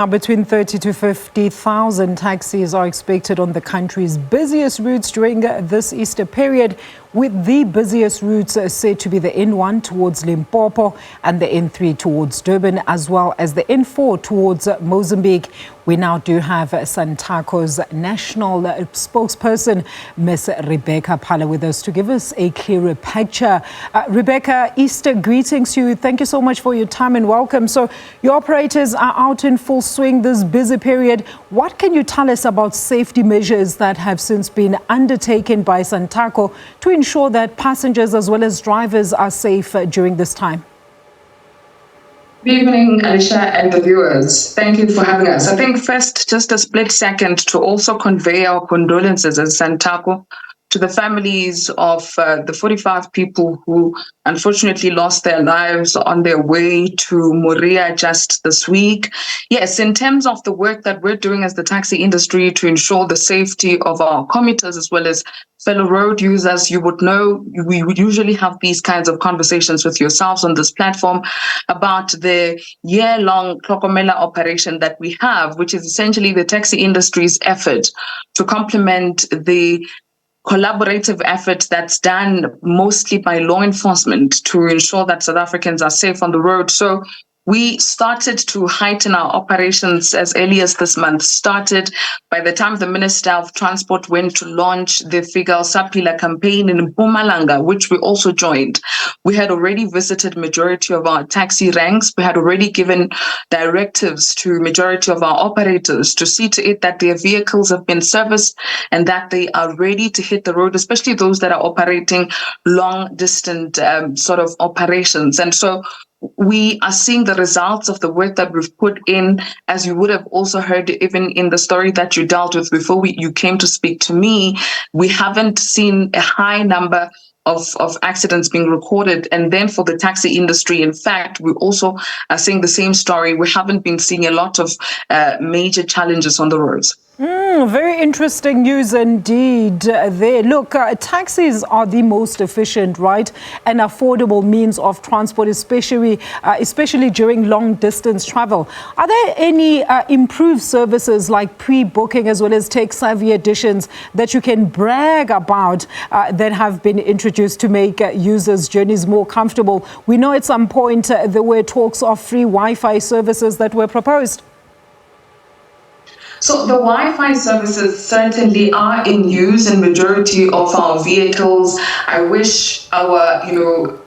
Between 30 to 50,000 taxis are expected on the country's busiest routes during this Easter period, with the busiest routes said to be the N1 towards Limpopo and the N3 towards Durban, as well as the N4 towards Mozambique. We now do have Santaco's national spokesperson, Ms. Rebecca Phala, with us to give us a clearer picture. Rebecca, Easter greetings to you. Thank you so much for your time and welcome. So your operators are out in full swing this busy period. What can you tell us about safety measures that have since been undertaken by Santaco to ensure that passengers as well as drivers are safe during this time? Good evening, Alicia and the viewers. Thank you for having us. I think first, just a split second to also convey our condolences as Santaco to the families of the 45 people who unfortunately lost their lives on their way to Moria just this week. Yes, in terms of the work that we're doing as the taxi industry to ensure the safety of our commuters as well as fellow road users, you would know we would usually have these kinds of conversations with yourselves on this platform about the year-long Clokomela operation that we have, which is essentially the taxi industry's effort to complement the collaborative effort that's done mostly by law enforcement to ensure that South Africans are safe on the road. So we started to heighten our operations as early as this month. Started by the time the Minister of Transport went to launch the Figal Sapila campaign in Mpumalanga, which we also joined. We had already visited majority of our taxi ranks. We had already given directives to majority of our operators to see to it that their vehicles have been serviced and that they are ready to hit the road, especially those that are operating long distance sort of operations. And so we are seeing the results of the work that we've put in, as you would have also heard even in the story that you dealt with before you came to speak to me. We haven't seen a high number of accidents being recorded. And then for the taxi industry, in fact, we also are seeing the same story. We haven't been seeing a lot of major challenges on the roads. Very interesting news indeed there. Look, taxis are the most efficient, right, and affordable means of transport, especially during long distance travel. Are there any improved services like pre-booking as well as tech-savvy additions that you can brag about that have been introduced to make users' journeys more comfortable? We know at some point there were talks of free Wi-Fi services that were proposed. So the Wi-Fi services certainly are in use in majority of our vehicles. I wish our,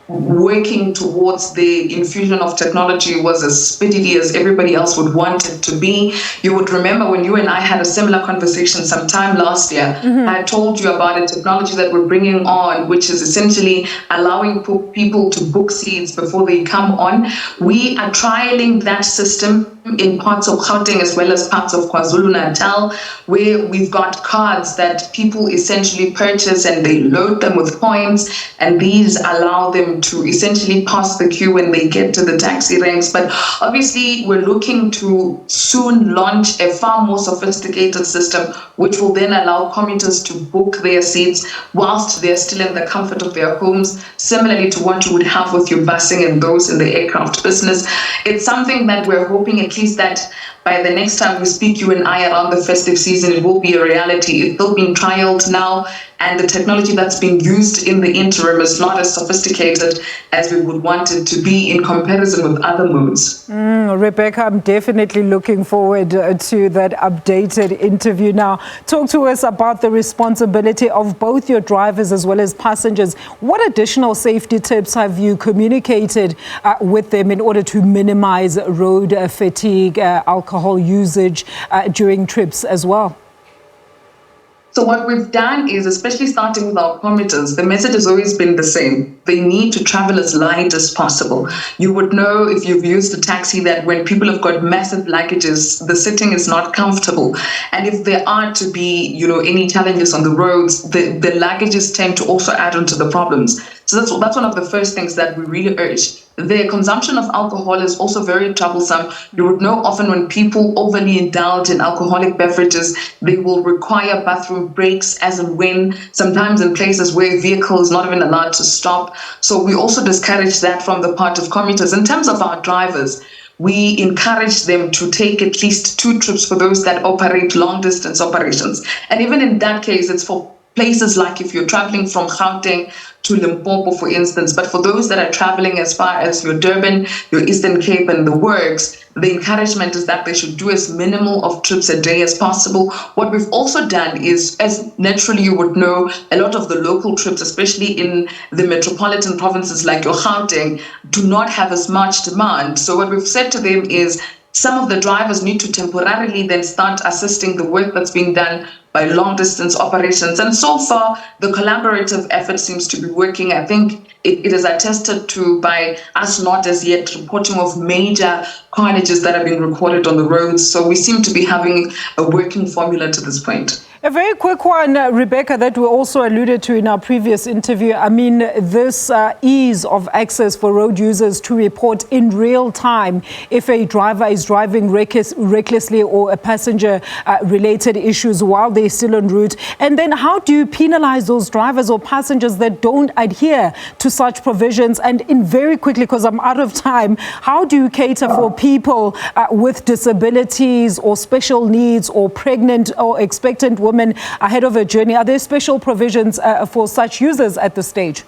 working towards the infusion of technology was as speedily as everybody else would want it to be. You would remember when you and I had a similar conversation sometime last year, I told you about a technology that we're bringing on, which is essentially allowing people to book seats before they come on. We are trialing that system in parts of Gauteng as well as parts of KwaZulu-Natal, where we've got cards that people essentially purchase and they load them with points, and these allow them to essentially pass the queue when they get to the taxi ranks. But obviously, we're looking to soon launch a far more sophisticated system, which will then allow commuters to book their seats whilst they're still in the comfort of their homes, similarly to what you would have with your busing and those in the aircraft business. It's something that we're hoping at least that by the next time we speak, you and I, around the festive season, it will be a reality. It's still being trialed now, and the technology that's being used in the interim is not as sophisticated as we would want it to be in comparison with other modes. Rebecca, I'm definitely looking forward to that updated interview. Now, talk to us about the responsibility of both your drivers as well as passengers. What additional safety tips have you communicated with them in order to minimize road fatigue, alcohol usage during trips as well? So what we've done is, especially starting with our commuters, the message has always been the same. They need to travel as light as possible. You would know if you've used a taxi that when people have got massive luggages, the sitting is not comfortable. And if there are to be, any challenges on the roads, the luggages tend to also add on to the problems. So that's one of the first things that we really urge. The consumption of alcohol is also very troublesome. You would know often when people overly indulge in alcoholic beverages, they will require bathroom breaks as and when, sometimes in places where a vehicle is not even allowed to stop. So we also discourage that from the part of commuters. In terms of our drivers, we encourage them to take at least 2 trips for those that operate long distance operations. And even in that case, it's for places like if you're traveling from Gauteng to Limpopo, for instance. But for those that are traveling as far as your Durban, your Eastern Cape and the works, the encouragement is that they should do as minimal of trips a day as possible. What we've also done is, as naturally you would know, a lot of the local trips, especially in the metropolitan provinces like your Gauteng, do not have as much demand. So what we've said to them is some of the drivers need to temporarily then start assisting the work that's being done by long distance operations. And so far, the collaborative effort seems to be working. I think it is attested to by us not as yet reporting of major carnages that have been recorded on the roads. So we seem to be having a working formula to this point. A very quick one, Rebecca, that we also alluded to in our previous interview. I mean, this ease of access for road users to report in real time if a driver is driving recklessly or a passenger-related issues while they're still en route. And then how do you penalize those drivers or passengers that don't adhere to such provisions? And in very quickly, because I'm out of time, how do you cater for people with disabilities or special needs or pregnant or expectant women ahead of a journey? Are there special provisions for such users at this stage?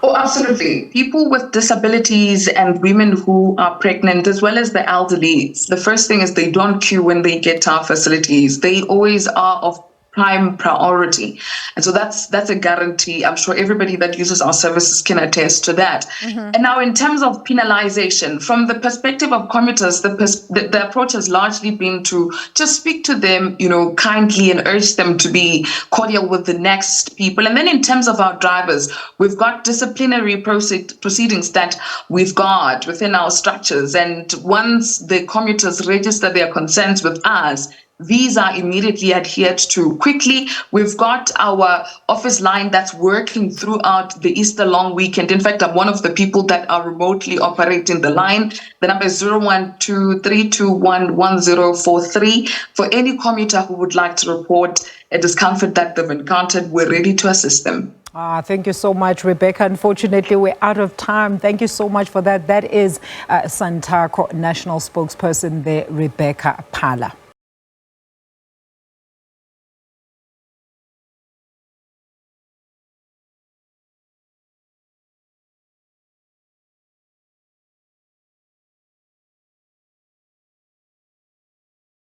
Oh, absolutely. People with disabilities and women who are pregnant, as well as the elderly, the first thing is they don't queue when they get to our facilities. They always are of prime priority. And so that's a guarantee. I'm sure everybody that uses our services can attest to that. Mm-hmm. And now in terms of penalization, from the perspective of commuters, the approach has largely been to just speak to them, kindly and urge them to be cordial with the next people. And then in terms of our drivers, we've got disciplinary proceedings that we've got within our structures. And once the commuters register their concerns with us, these are immediately adhered to quickly. We've got our office line that's working throughout the Easter long weekend. In fact, I'm one of the people that are remotely operating the line. The number is 012-321-1043. For any commuter who would like to report a discomfort that they've encountered, we're ready to assist them. Thank you so much, Rebecca. Unfortunately, we're out of time. Thank you so much for that. That is Santaco National Spokesperson there, Rebecca Phala.